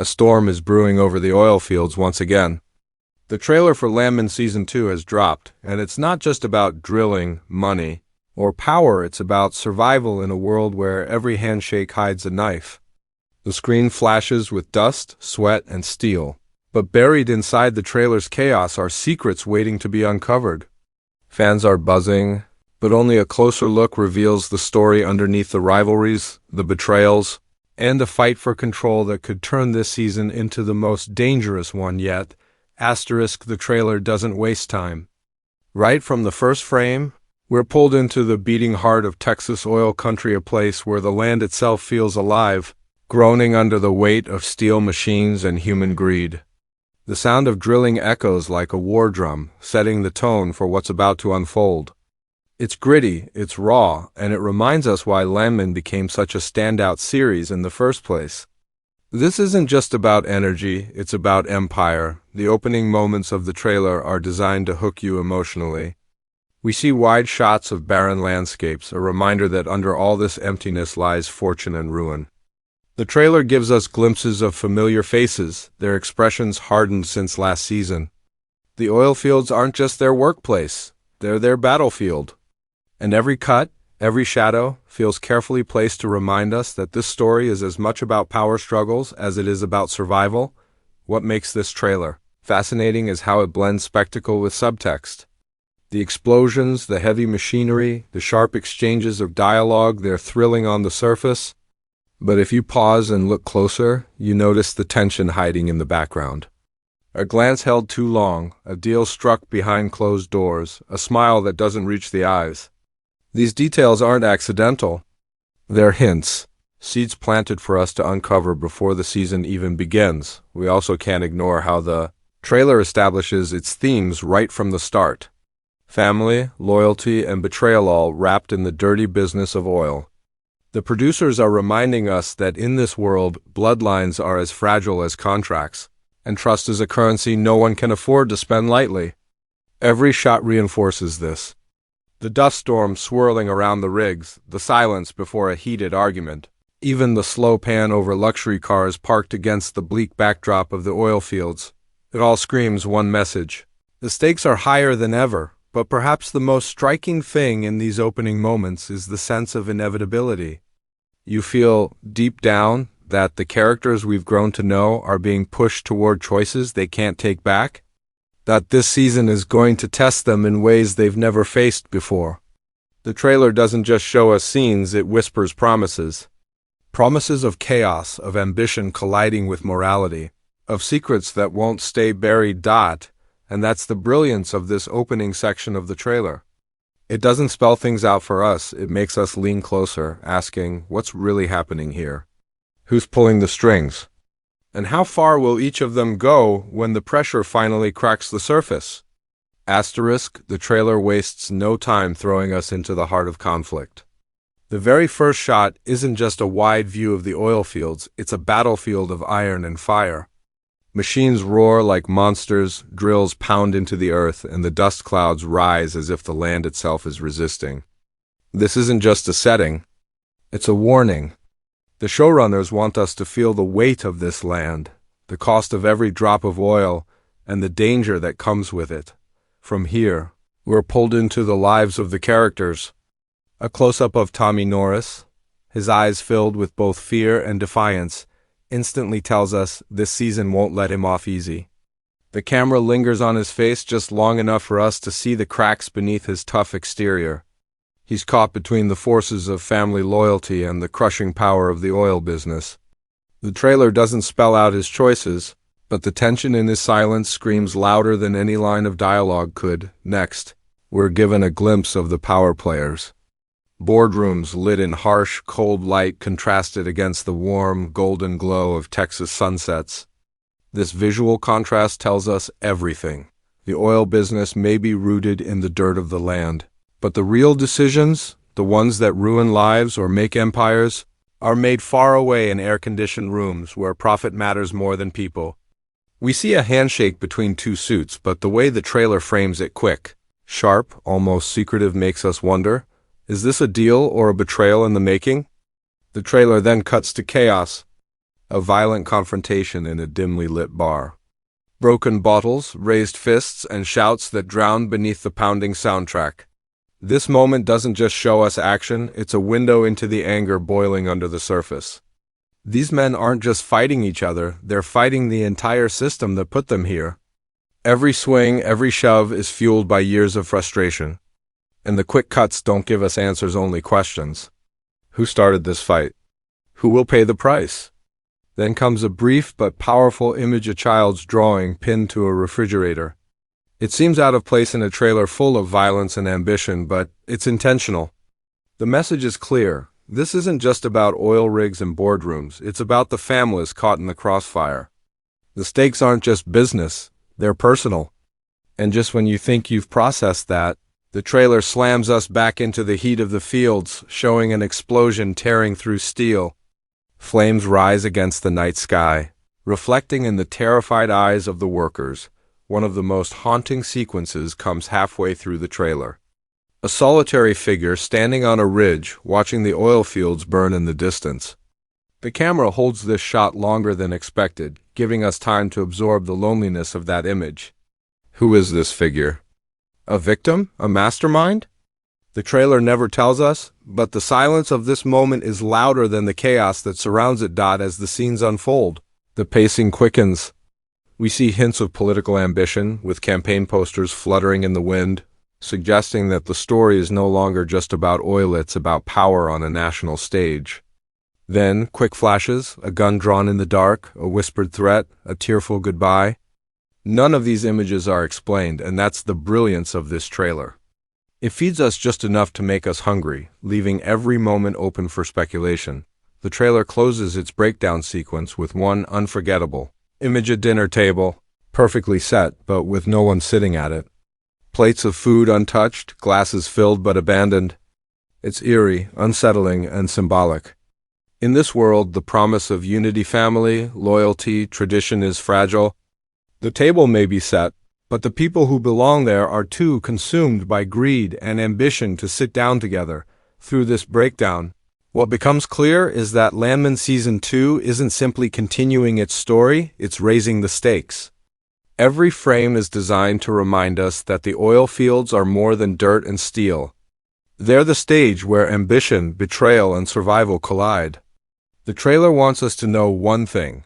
A storm is brewing over the oil fields once again. The trailer for Landman Season 2 has dropped, and it's not just about drilling, money, or power. It's about survival in a world where every handshake hides a knife. The screen flashes with dust, sweat, and steel. But buried inside the trailer's chaos are secrets waiting to be uncovered. Fans are buzzing, but only a closer look reveals the story underneath the rivalries, the betrayals, and a fight for control that could turn this season into the most dangerous one yet. The trailer doesn't waste time. Right from the first frame, we're pulled into the beating heart of Texas oil country, a place where the land itself feels alive, groaning under the weight of steel machines and human greed. The sound of drilling echoes like a war drum, setting the tone for what's about to unfold. It's gritty, it's raw, and it reminds us why Landman became such a standout series in the first place. This isn't just about energy, it's about empire. The opening moments of the trailer are designed to hook you emotionally. We see wide shots of barren landscapes, a reminder that under all this emptiness lies fortune and ruin. The trailer gives us glimpses of familiar faces, their expressions hardened since last season. The oil fields aren't just their workplace, they're their battlefield. And every cut, every shadow, feels carefully placed to remind us that this story is as much about power struggles as it is about survival. What makes this trailer fascinating is how it blends spectacle with subtext. The explosions, the heavy machinery, the sharp exchanges of dialogue, they're thrilling on the surface. But if you pause and look closer, you notice the tension hiding in the background. A glance held too long, a deal struck behind closed doors, a smile that doesn't reach the eyes. These details aren't accidental. They're hints, seeds planted for us to uncover before the season even begins. We also can't ignore how the trailer establishes its themes right from the start. Family, loyalty, and betrayal, all wrapped in the dirty business of oil. The producers are reminding us that in this world, bloodlines are as fragile as contracts, and trust is a currency no one can afford to spend lightly. Every shot reinforces this. The dust storm swirling around the rigs, the silence before a heated argument, even the slow pan over luxury cars parked against the bleak backdrop of the oil fields. It all screams one message. The stakes are higher than ever, but perhaps the most striking thing in these opening moments is the sense of inevitability. You feel, deep down, that the characters we've grown to know are being pushed toward choices they can't take back. That this season is going to test them in ways they've never faced before. The trailer doesn't just show us scenes, it whispers promises. Promises of chaos, of ambition colliding with morality, of secrets that won't stay buried. And that's the brilliance of this opening section of the trailer. It doesn't spell things out for us, it makes us lean closer, asking, what's really happening here? Who's pulling the strings? And how far will each of them go when the pressure finally cracks the surface? The trailer wastes no time throwing us into the heart of conflict. The very first shot isn't just a wide view of the oil fields, it's a battlefield of iron and fire. Machines roar like monsters, drills pound into the earth, and the dust clouds rise as if the land itself is resisting. This isn't just a setting, it's a warning. The showrunners want us to feel the weight of this land, the cost of every drop of oil, and the danger that comes with it. From here, we're pulled into the lives of the characters. A close-up of Tommy Norris, his eyes filled with both fear and defiance, instantly tells us this season won't let him off easy. The camera lingers on his face just long enough for us to see the cracks beneath his tough exterior. He's caught between the forces of family loyalty and the crushing power of the oil business. The trailer doesn't spell out his choices, but the tension in his silence screams louder than any line of dialogue could. Next, we're given a glimpse of the power players. Boardrooms lit in harsh, cold light contrasted against the warm, golden glow of Texas sunsets. This visual contrast tells us everything. The oil business may be rooted in the dirt of the land, but the real decisions, the ones that ruin lives or make empires, are made far away in air-conditioned rooms where profit matters more than people. We see a handshake between two suits, but the way the trailer frames it quick, sharp, almost secretive makes us wonder, is this a deal or a betrayal in the making? The trailer then cuts to chaos. A violent confrontation in a dimly lit bar. Broken bottles, raised fists, and shouts that drown beneath the pounding soundtrack. This moment doesn't just show us action, it's a window into the anger boiling under the surface. These men aren't just fighting each other, they're fighting the entire system that put them here. Every swing, every shove is fueled by years of frustration. And the quick cuts don't give us answers, only questions. Who started this fight? Who will pay the price? Then comes a brief but powerful image, a child's drawing pinned to a refrigerator. It seems out of place in a trailer full of violence and ambition, but it's intentional. The message is clear. This isn't just about oil rigs and boardrooms, it's about the families caught in the crossfire. The stakes aren't just business, they're personal. And just when you think you've processed that, the trailer slams us back into the heat of the fields, showing an explosion tearing through steel. Flames rise against the night sky, reflecting in the terrified eyes of the workers. One of the most haunting sequences comes halfway through the trailer. A solitary figure standing on a ridge, watching the oil fields burn in the distance. The camera holds this shot longer than expected, giving us time to absorb the loneliness of that image. Who is this figure? A victim? A mastermind? The trailer never tells us, but the silence of this moment is louder than the chaos that surrounds it. As the scenes unfold, the pacing quickens. We see hints of political ambition, with campaign posters fluttering in the wind, suggesting that the story is no longer just about oil, it's about power on a national stage. Then, quick flashes, a gun drawn in the dark, a whispered threat, a tearful goodbye. None of these images are explained, and that's the brilliance of this trailer. It feeds us just enough to make us hungry, leaving every moment open for speculation. The trailer closes its breakdown sequence with one unforgettable image: a dinner table, perfectly set, but with no one sitting at it. Plates of food untouched, glasses filled but abandoned. It's eerie, unsettling, and symbolic. In this world, the promise of unity, family, loyalty, tradition is fragile. The table may be set, but the people who belong there are too consumed by greed and ambition to sit down together. Through this breakdown, what becomes clear is that Landman Season 2 isn't simply continuing its story, it's raising the stakes. Every frame is designed to remind us that the oil fields are more than dirt and steel. They're the stage where ambition, betrayal, and survival collide. The trailer wants us to know one thing.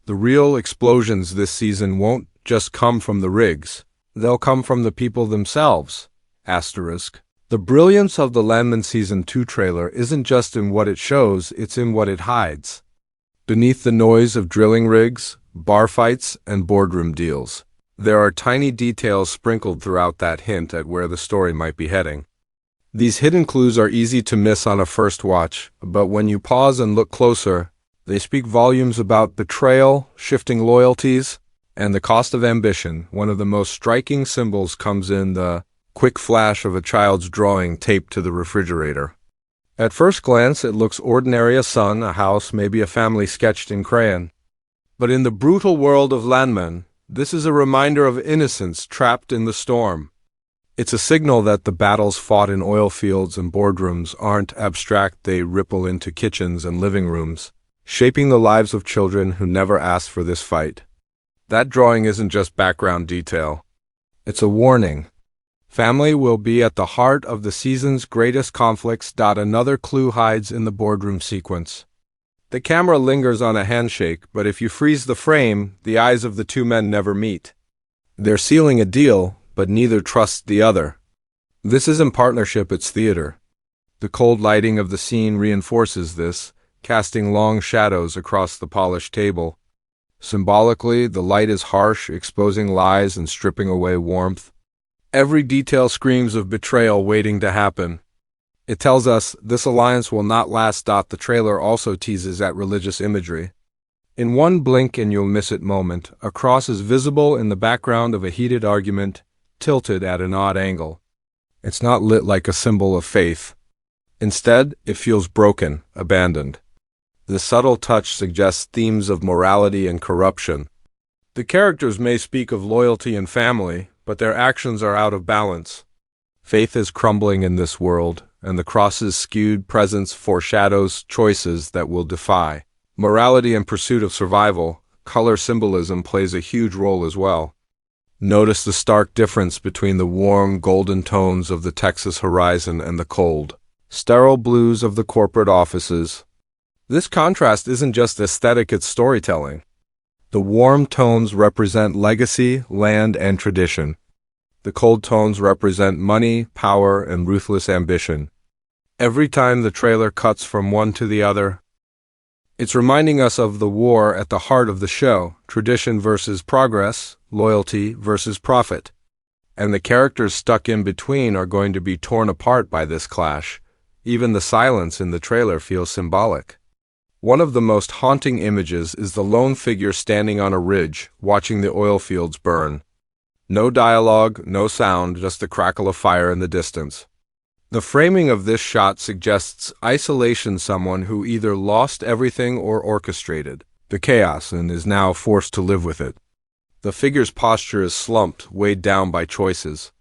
The real explosions this season won't just come from the rigs. They'll come from the people themselves. The brilliance of the Landman Season 2 trailer isn't just in what it shows, it's in what it hides. Beneath the noise of drilling rigs, bar fights, and boardroom deals, there are tiny details sprinkled throughout that hint at where the story might be heading. These hidden clues are easy to miss on a first watch, but when you pause and look closer, they speak volumes about betrayal, shifting loyalties, and the cost of ambition. One of the most striking symbols comes in the quick flash of a child's drawing taped to the refrigerator. At first glance, it looks ordinary: a sun, a house, maybe a family sketched in crayon. But in the brutal world of Landman, this is a reminder of innocence trapped in the storm. It's a signal that the battles fought in oil fields and boardrooms aren't abstract, they ripple into kitchens and living rooms, shaping the lives of children who never asked for this fight. That drawing isn't just background detail. It's a warning. Family will be at the heart of the season's greatest conflicts. Another clue hides in the boardroom sequence. The camera lingers on a handshake, but if you freeze the frame, the eyes of the two men never meet. They're sealing a deal, but neither trusts the other. This isn't partnership, it's theater. The cold lighting of the scene reinforces this, casting long shadows across the polished table. Symbolically, the light is harsh, exposing lies and stripping away warmth. Every detail screams of betrayal waiting to happen. It tells us this alliance will not last. The trailer also teases at religious imagery. In one blink and you'll miss it moment, a cross is visible in the background of a heated argument, tilted at an odd angle. It's not lit like a symbol of faith. Instead, it feels broken, abandoned. The subtle touch suggests themes of morality and corruption. The characters may speak of loyalty and family, but their actions are out of balance. Faith is crumbling in this world, and the cross's skewed presence foreshadows choices that will defy Morality and pursuit of survival, color symbolism plays a huge role as well. Notice the stark difference between the warm, golden tones of the Texas horizon and the cold, sterile blues of the corporate offices. This contrast isn't just aesthetic, it's storytelling. The warm tones represent legacy, land, and tradition. The cold tones represent money, power, and ruthless ambition. Every time the trailer cuts from one to the other, it's reminding us of the war at the heart of the show, tradition versus progress, loyalty versus profit. And the characters stuck in between are going to be torn apart by this clash. Even the silence in the trailer feels symbolic. One of the most haunting images is the lone figure standing on a ridge, watching the oil fields burn. No dialogue, no sound, just the crackle of fire in the distance. The framing of this shot suggests isolation, someone who either lost everything or orchestrated the chaos and is now forced to live with it. The figure's posture is slumped, weighed down by choices.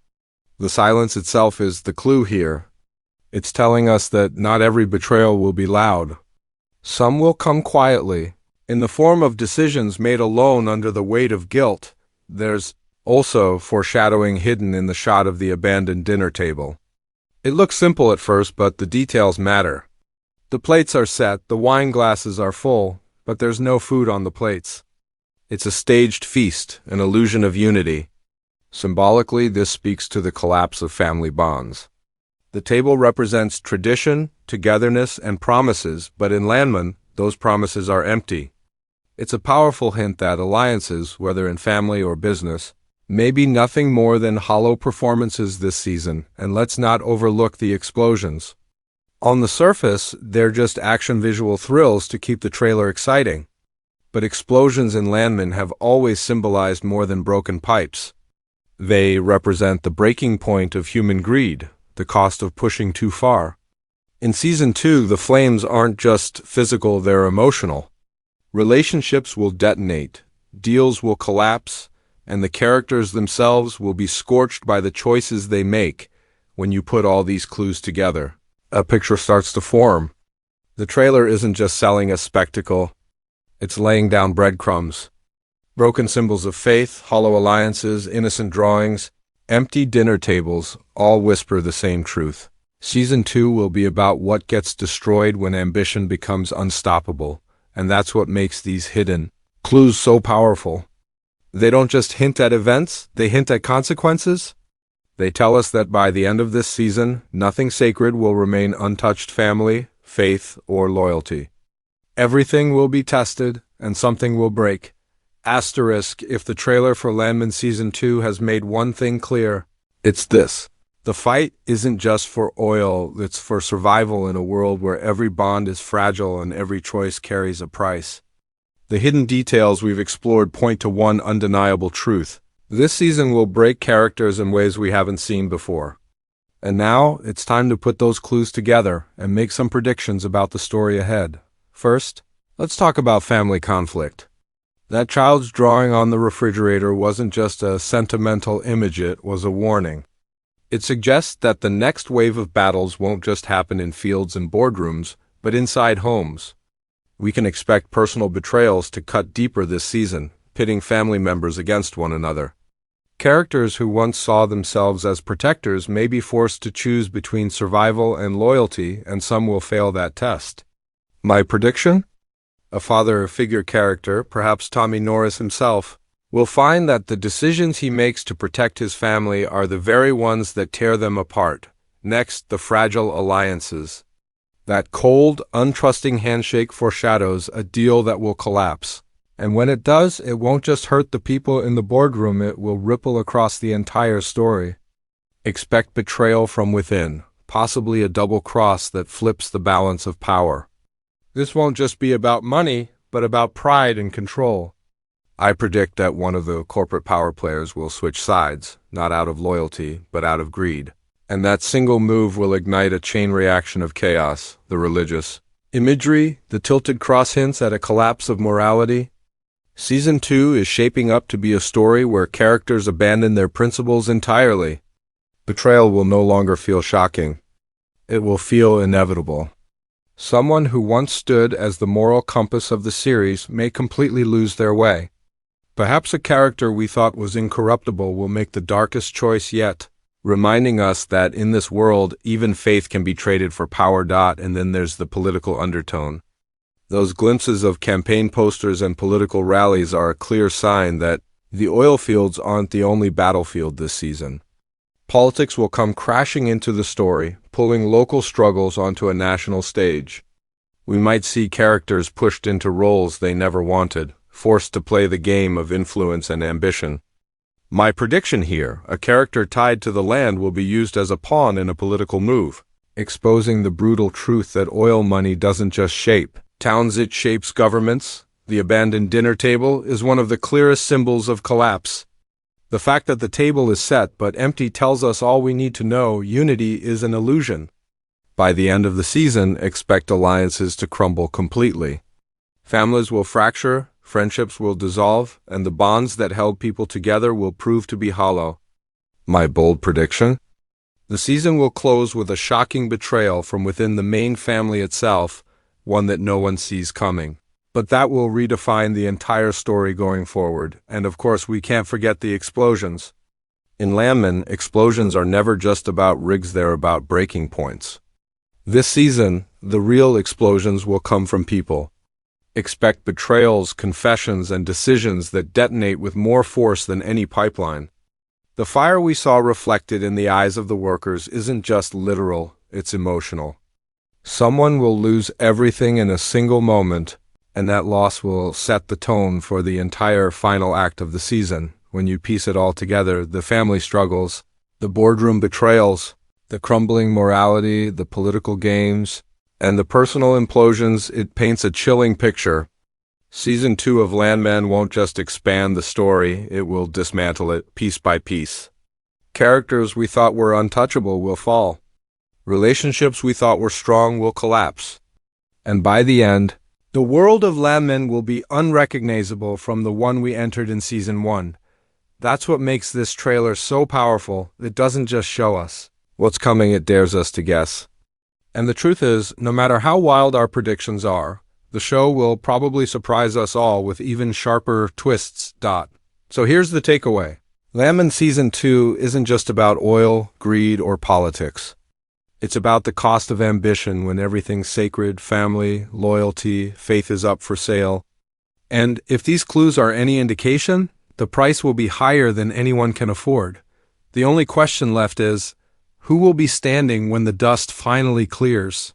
The silence itself is the clue here. It's telling us that not every betrayal will be loud. Some will come quietly, in the form of decisions made alone under the weight of guilt. There's also foreshadowing hidden in the shot of the abandoned dinner table. It looks simple at first, but the details matter. The plates are set, the wine glasses are full, but there's no food on the plates. It's a staged feast, an illusion of unity. Symbolically, this speaks to the collapse of family bonds. The table represents tradition, togetherness, and promises, but in Landman, those promises are empty. It's a powerful hint that alliances, whether in family or business, may be nothing more than hollow performances this season, and let's not overlook the explosions. On the surface, they're just action visual thrills to keep the trailer exciting. But explosions in Landman have always symbolized more than broken pipes. They represent the breaking point of human greed, the cost of pushing too far. In Season 2, the flames aren't just physical, they're emotional. Relationships will detonate, deals will collapse, and the characters themselves will be scorched by the choices they make. When you put all these clues together, a picture starts to form. The trailer isn't just selling a spectacle, it's laying down breadcrumbs. Broken symbols of faith, hollow alliances, innocent drawings, empty dinner tables all whisper the same truth. Season 2 will be about what gets destroyed when ambition becomes unstoppable, and that's what makes these hidden clues so powerful. They don't just hint at events, they hint at consequences. They tell us that by the end of this season, nothing sacred will remain untouched: family, faith, or loyalty. Everything will be tested, and something will break. Asterisk, if the trailer for Landman Season 2 has made one thing clear, it's this. The fight isn't just for oil, it's for survival in a world where every bond is fragile and every choice carries a price. The hidden details we've explored point to one undeniable truth. This season will break characters in ways we haven't seen before. And now, it's time to put those clues together and make some predictions about the story ahead. First, let's talk about family conflict. That child's drawing on the refrigerator wasn't just a sentimental image, it was a warning. It suggests that the next wave of battles won't just happen in fields and boardrooms, but inside homes. We can expect personal betrayals to cut deeper this season, pitting family members against one another. Characters who once saw themselves as protectors may be forced to choose between survival and loyalty, and some will fail that test. My prediction? A father figure character, perhaps Tommy Norris himself, will find that the decisions he makes to protect his family are the very ones that tear them apart. Next, the fragile alliances. That cold, untrusting handshake foreshadows a deal that will collapse. And when it does, it won't just hurt the people in the boardroom, it will ripple across the entire story. Expect betrayal from within, possibly a double cross that flips the balance of power. This won't just be about money, but about pride and control. I predict that one of the corporate power players will switch sides, not out of loyalty, but out of greed. And that single move will ignite a chain reaction of chaos, the religious imagery, the tilted cross hints at a collapse of morality. Season 2 is shaping up to be a story where characters abandon their principles entirely. Betrayal will no longer feel shocking. It will feel inevitable. Someone who once stood as the moral compass of the series may completely lose their way. Perhaps a character we thought was incorruptible will make the darkest choice yet, reminding us that in this world, even faith can be traded for power. And then there's the political undertone. Those glimpses of campaign posters and political rallies are a clear sign that the oil fields aren't the only battlefield this season. Politics will come crashing into the story, pulling local struggles onto a national stage. We might see characters pushed into roles they never wanted, forced to play the game of influence and ambition. My prediction here, a character tied to the land will be used as a pawn in a political move, exposing the brutal truth that oil money doesn't just shape towns, it shapes governments. The abandoned dinner table is one of the clearest symbols of collapse. The fact that the table is set but empty tells us all we need to know. Unity is an illusion. By the end of the season, expect alliances to crumble completely. Families will fracture, friendships will dissolve, and the bonds that held people together will prove to be hollow. My bold prediction? The season will close with a shocking betrayal from within the main family itself, one that no one sees coming. But that will redefine the entire story going forward, and of course we can't forget the explosions. In Landman, explosions are never just about rigs, they're about breaking points. This season, the real explosions will come from people. Expect betrayals, confessions, and decisions that detonate with more force than any pipeline. The fire we saw reflected in the eyes of the workers isn't just literal, it's emotional. Someone will lose everything in a single moment, and that loss will set the tone for the entire final act of the season. When you piece it all together, the family struggles, the boardroom betrayals, the crumbling morality, the political games, and the personal implosions, it paints a chilling picture. Season 2 of Landman won't just expand the story, it will dismantle it piece by piece. Characters we thought were untouchable will fall. Relationships we thought were strong will collapse. And by the end, the world of Landman will be unrecognizable from the one we entered in Season 1. That's what makes this trailer so powerful. It doesn't just show us what's coming, it dares us to guess. And the truth is, no matter how wild our predictions are, the show will probably surprise us all with even sharper twists. So here's the takeaway. Landman Season 2 isn't just about oil, greed, or politics. It's about the cost of ambition when everything's sacred, family, loyalty, faith is up for sale. And if these clues are any indication, the price will be higher than anyone can afford. The only question left is, who will be standing when the dust finally clears?